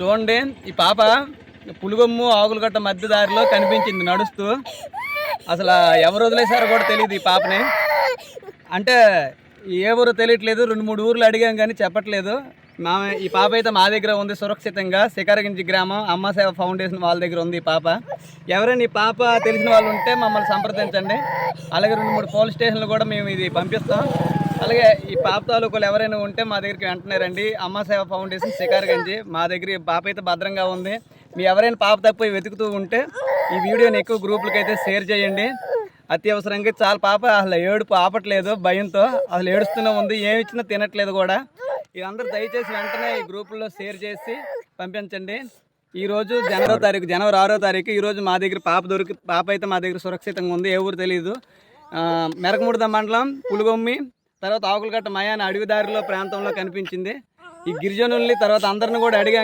చూడండి, ఈ పాప పులుగొమ్ము ఆకులగట్ట మధ్య దారిలో కనిపించింది నడుస్తూ. అసలు ఎవరు వదిలేశారో కూడా తెలియదు ఈ పాపని. అంటే ఏ ఊరో తెలియట్లేదు, 2-3 ఊర్లు అడిగాం కానీ చెప్పట్లేదు. ఈ పాప అయితే మా దగ్గర ఉంది సురక్షితంగా. శిఖరగించి గ్రామం అమ్మ సేవ ఫౌండేషన్ వాళ్ళ దగ్గర ఉంది ఈ పాప. ఎవరైనా ఈ పాప తెలిసిన వాళ్ళు ఉంటే మమ్మల్ని సంప్రదించండి. అలాగే 2-3 పోలీస్ స్టేషన్లు కూడా మేము ఇది పంపిస్తాం. అలాగే ఈ పాప తాలూకులు ఎవరైనా ఉంటే మా దగ్గరికి వెంటనే రండి. అమ్మ సేవ ఫౌండేషన్ శిఖరగంజి. మా దగ్గర ఈ పాప అయితే భద్రంగా ఉంది. మీ ఎవరైనా పాప తప్పు వెతుకుతూ ఉంటే ఈ వీడియోని ఎక్కువ గ్రూపులకి అయితే షేర్ చేయండి. అత్యవసరంగా చాలా పాప అసలు ఏడుపు ఆపట్లేదు, భయంతో అసలు ఏడుస్తూనే ఉంది. ఏమి ఇచ్చినా తినట్లేదు కూడా. ఇదందరూ దయచేసి వెంటనే ఈ గ్రూపుల్లో షేర్ చేసి పంపించండి. ఈరోజు జనవరి 6వ తారీఖు ఈరోజు మా దగ్గర పాప అయితే మా దగ్గర సురక్షితంగా ఉంది. ఏ ఊరు తెలియదు. మెరకముడద మండలం పులుగొమ్మి, తర్వాత ఆకులగట్ట మయాన అడవి దారిలో ప్రాంతంలో కనిపించింది. ఈ గిరిజనుల్ని తర్వాత అందరిని కూడా అడిగాం.